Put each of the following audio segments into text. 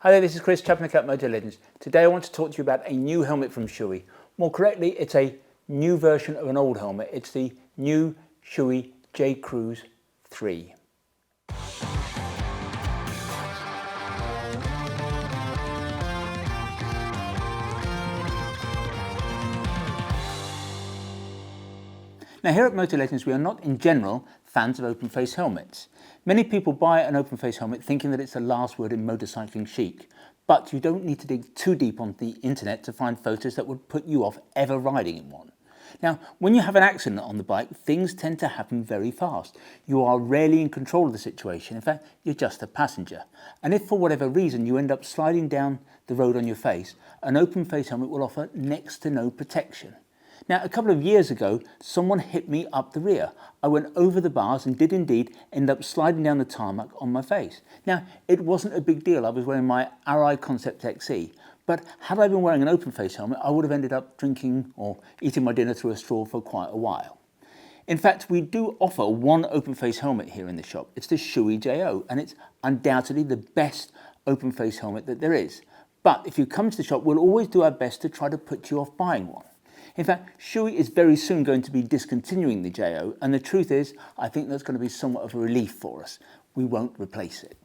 Hi there, this is Chris, Chap at Motolegends. Today I want to talk to you about a new helmet from Shoei. More correctly, it's a new version of an old helmet. It's the new Shoei J-Cruise 3. Now here at Motolegends we are not in general fans of open face helmets. Many people buy an open face helmet thinking that it's the last word in motorcycling chic, but you don't need to dig too deep on the internet to find photos that would put you off ever riding in one. Now, when you have an accident on the bike, things tend to happen very fast. You are rarely in control of the situation. In fact, you're just a passenger. And if for whatever reason you end up sliding down the road on your face, an open face helmet will offer next to no protection. Now, a couple of years ago, someone hit me up the rear. I went over the bars and did indeed end up sliding down the tarmac on my face. Now, it wasn't a big deal. I was wearing my RI Concept XE. But had I been wearing an open face helmet, I would have ended up drinking or eating my dinner through a straw for quite a while. In fact, we do offer one open face helmet here in the shop. It's the Shoei JO, and it's undoubtedly the best open face helmet that there is. But if you come to the shop, we'll always do our best to try to put you off buying one. In fact, Shoei is very soon going to be discontinuing the JO, and the truth is, I think that's going to be somewhat of a relief for us. We won't replace it.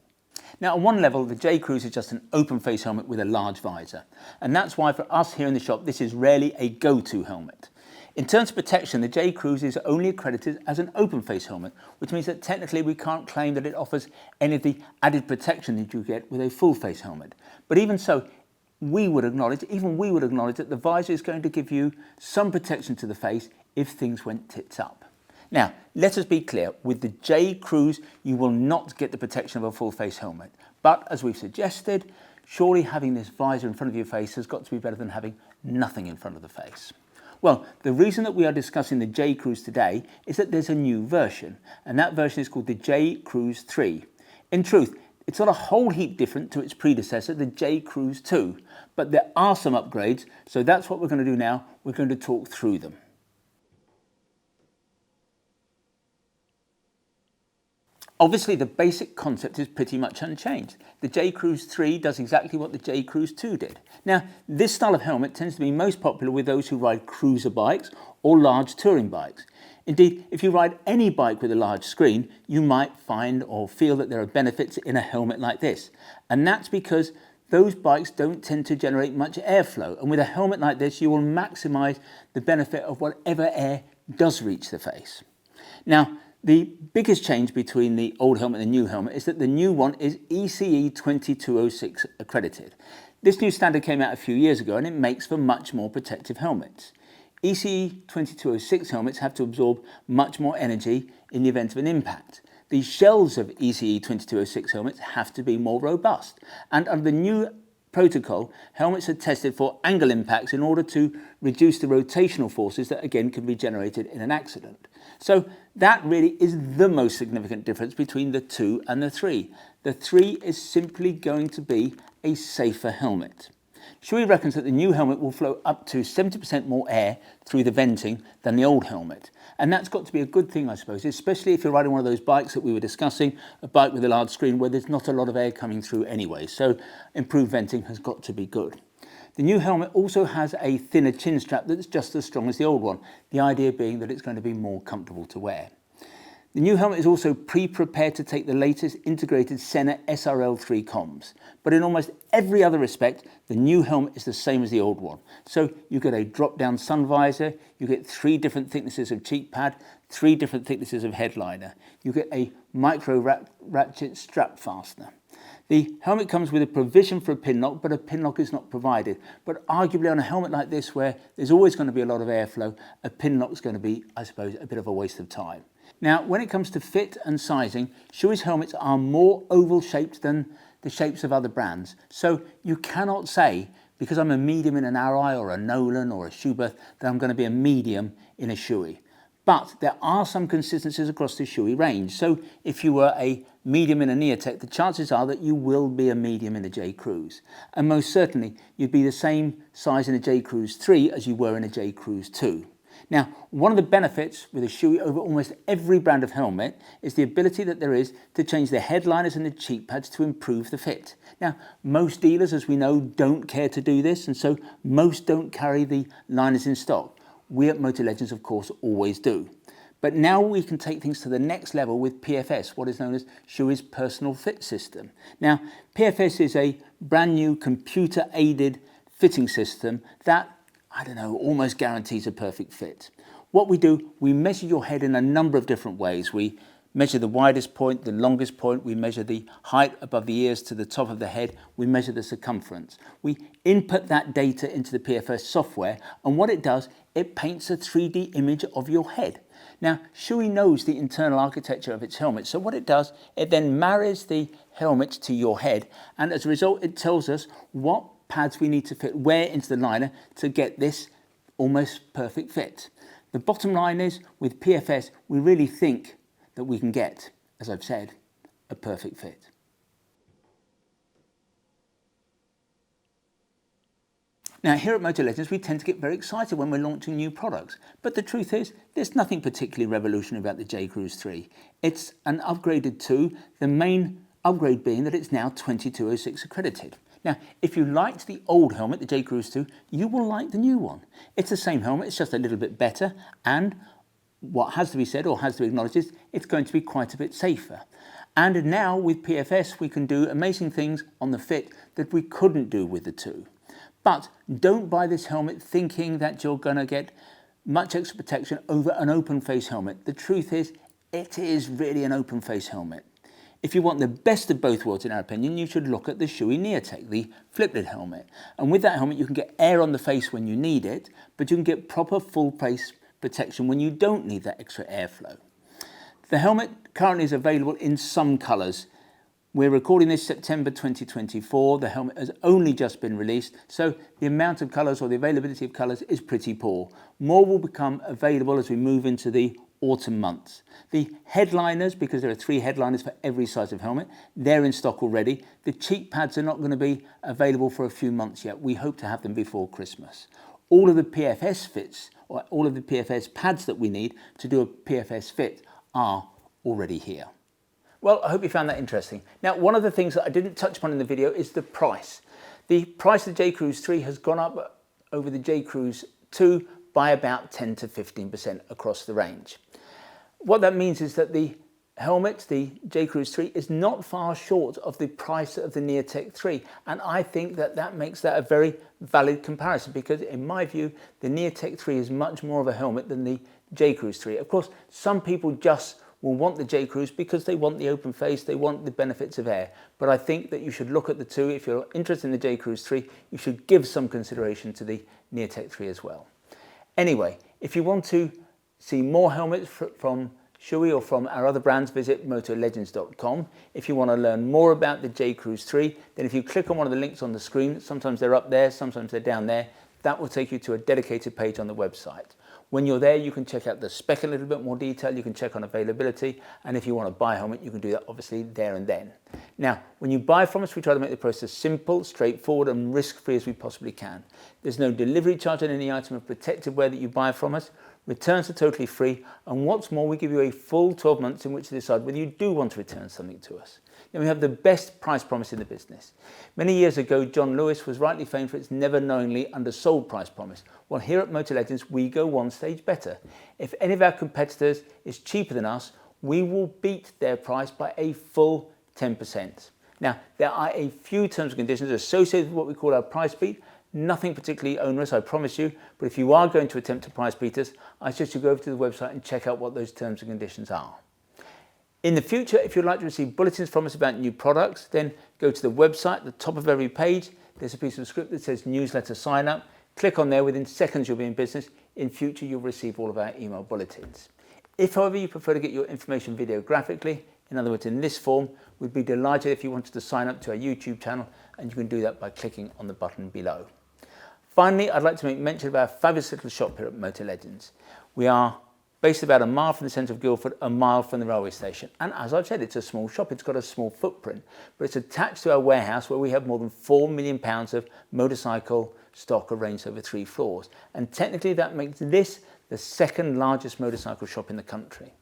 Now, on one level, the J-Cruise is just an open face helmet with a large visor, and that's why for us here in the shop, this is rarely a go-to helmet. In terms of protection, the J-Cruise is only accredited as an open face helmet, which means that technically we can't claim that it offers any of the added protection that you get with a full face helmet. But even so, we would acknowledge that the visor is going to give you some protection to the face if things went tits up. Now, let us be clear, with the J-Cruise, you will not get the protection of a full face helmet. But as we've suggested, surely having this visor in front of your face has got to be better than having nothing in front of the face. Well, the reason that we are discussing the J-Cruise today is that there's a new version, and that version is called the J-Cruise 3. In truth, it's not a whole heap different to its predecessor, the J-Cruise 2, but there are some upgrades, so that's what we're going to do now. We're going to talk through them. Obviously, the basic concept is pretty much unchanged. The J-Cruise 3 does exactly what the J-Cruise 2 did. Now, this style of helmet tends to be most popular with those who ride cruiser bikes or large touring bikes. Indeed, if you ride any bike with a large screen, you might find or feel that there are benefits in a helmet like this. And that's because those bikes don't tend to generate much airflow. And with a helmet like this, you will maximize the benefit of whatever air does reach the face. Now, the biggest change between the old helmet and the new helmet is that the new one is ECE 2206 accredited. This new standard came out a few years ago and it makes for much more protective helmets. ECE 2206 helmets have to absorb much more energy in the event of an impact. The shells of ECE 2206 helmets have to be more robust, and under the new protocol, helmets are tested for angle impacts in order to reduce the rotational forces that again can be generated in an accident. So that really is the most significant difference between the 2 and the 3. The 3 is simply going to be a safer helmet. Shoei reckons that the new helmet will flow up to 70% more air through the venting than the old helmet. And that's got to be a good thing, I suppose, especially if you're riding one of those bikes that we were discussing, a bike with a large screen where there's not a lot of air coming through anyway. So improved venting has got to be good. The new helmet also has a thinner chin strap that's just as strong as the old one, the idea being that it's going to be more comfortable to wear. The new helmet is also pre-prepared to take the latest integrated Sena SRL3 comms, but in almost every other respect, the new helmet is the same as the old one. So you get a drop-down sun visor, you get 3 different thicknesses of cheek pad, 3 different thicknesses of headliner. You get a micro ratchet strap fastener. The helmet comes with a provision for a pin lock, but a pin lock is not provided. But arguably on a helmet like this, where there's always going to be a lot of airflow, a pin lock is going to be, I suppose, a bit of a waste of time. Now, when it comes to fit and sizing, Shoei's helmets are more oval shaped than the shapes of other brands. So you cannot say, because I'm a medium in an RI or a Nolan or a Schubert, that I'm going to be a medium in a Shoei. But there are some consistencies across the Shoei range. So if you were a medium in a Neotech, the chances are that you will be a medium in a J-Cruise. And most certainly, you'd be the same size in a J-Cruise 3 as you were in a J-Cruise 2. Now, one of the benefits with a Shoei over almost every brand of helmet is the ability that there is to change the headliners and the cheek pads to improve the fit. Now, most dealers, as we know, don't care to do this, and so most don't carry the liners in stock. We at Motolegends, of course, always do. But now we can take things to the next level with PFS, what is known as Shoei's Personal Fit System. Now, PFS is a brand new computer-aided fitting system that, I don't know, almost guarantees a perfect fit. What we do, we measure your head in a number of different ways. We measure the widest point, the longest point, we measure the height above the ears to the top of the head, we measure the circumference. We input that data into the PFS software, and what it does, it paints a 3D image of your head. Now, Shoei knows the internal architecture of its helmet, so what it does, it then marries the helmet to your head, and as a result, it tells us what pads we need to fit where into the liner to get this almost perfect fit. The bottom line is, with PFS, we really think that we can get, as I've said, a perfect fit. Now, here at Motolegends, we tend to get very excited when we're launching new products. But the truth is, there's nothing particularly revolutionary about the J-Cruise 3. It's an upgraded 2, the main upgrade being that it's now 2206 accredited. Now, if you liked the old helmet, the J-Cruise 2, you will like the new one. It's the same helmet, it's just a little bit better, and what has to be said or has to be acknowledged is it's going to be quite a bit safer. And now with PFS, we can do amazing things on the fit that we couldn't do with the 2. But don't buy this helmet thinking that you're going to get much extra protection over an open face helmet. The truth is, it is really an open face helmet. If you want the best of both worlds, in our opinion, you should look at the Shoei Neotech, the flip-lid helmet. And with that helmet, you can get air on the face when you need it, but you can get proper full face protection when you don't need that extra airflow. The helmet currently is available in some colours. We're recording this September 2024. The helmet has only just been released, so the amount of colours or the availability of colours is pretty poor. More will become available as we move into the autumn months. The headliners, because there are 3 headliners for every size of helmet, they're in stock already. The cheek pads are not going to be available for a few months yet. We hope to have them before Christmas. All of the PFS fits, or all of the PFS pads that we need to do a PFS fit are already here. Well, I hope you found that interesting. Now, one of the things that I didn't touch upon in the video is the price. The price of the J-Cruise 3 has gone up over the J-Cruise 2 by about 10 to 15% across the range. What that means is that the helmet, the J-Cruise 3, is not far short of the price of the Neotech 3. And I think that that makes that a very valid comparison because, in my view, the Neotech 3 is much more of a helmet than the J-Cruise 3. Of course, some people just will want the J-Cruise because they want the open face, they want the benefits of air. But I think that you should look at the 2. If you're interested in the J-Cruise 3, you should give some consideration to the Neotech 3 as well. Anyway, if you want to see more helmets from Shoei or from our other brands, visit motolegends.com. If you want to learn more about the J-Cruise 3, then if you click on one of the links on the screen, sometimes they're up there, sometimes they're down there, that will take you to a dedicated page on the website. When you're there, you can check out the spec in a little bit more detail, you can check on availability, and if you want to buy a helmet, you can do that obviously there and then. Now, when you buy from us, we try to make the process simple, straightforward, and risk-free as we possibly can. There's no delivery charge on any item of protected wear that you buy from us. Returns are totally free, and what's more, we give you a full 12 months in which to decide whether you do want to return something to us. Now, we have the best price promise in the business. Many years ago, John Lewis was rightly famed for its never knowingly undersold price promise. Well, here at Motolegends, we go one stage better. If any of our competitors is cheaper than us, we will beat their price by a full 10%. Now, there are a few terms and conditions associated with what we call our price beat. Nothing particularly onerous, I promise you, but if you are going to attempt to price beat us, I suggest you go over to the website and check out what those terms and conditions are. In the future, if you'd like to receive bulletins from us about new products, then go to the website, the top of every page, there's a piece of script that says newsletter sign up. Click on there, within seconds you'll be in business. In future, you'll receive all of our email bulletins. If, however, you prefer to get your information videographically, in other words, in this form, we'd be delighted if you wanted to sign up to our YouTube channel, and you can do that by clicking on the button below. Finally, I'd like to make mention of our fabulous little shop here at Motolegends. We are based about a mile from the centre of Guildford, a mile from the railway station. And as I've said, it's a small shop, it's got a small footprint, but it's attached to our warehouse where we have more than £4 million of motorcycle stock arranged over 3 floors. And technically that makes this the second largest motorcycle shop in the country.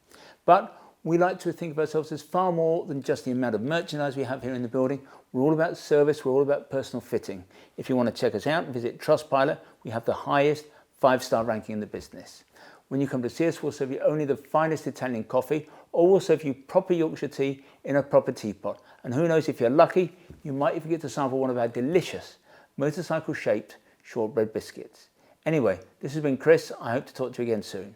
But we like to think of ourselves as far more than just the amount of merchandise we have here in the building. We're all about service, we're all about personal fitting. If you want to check us out, visit Trustpilot. We have the highest 5-star ranking in the business. When you come to see us, we'll serve you only the finest Italian coffee, or we'll serve you proper Yorkshire tea in a proper teapot. And who knows, if you're lucky, you might even get to sample one of our delicious motorcycle-shaped shortbread biscuits. Anyway, this has been Chris. I hope to talk to you again soon.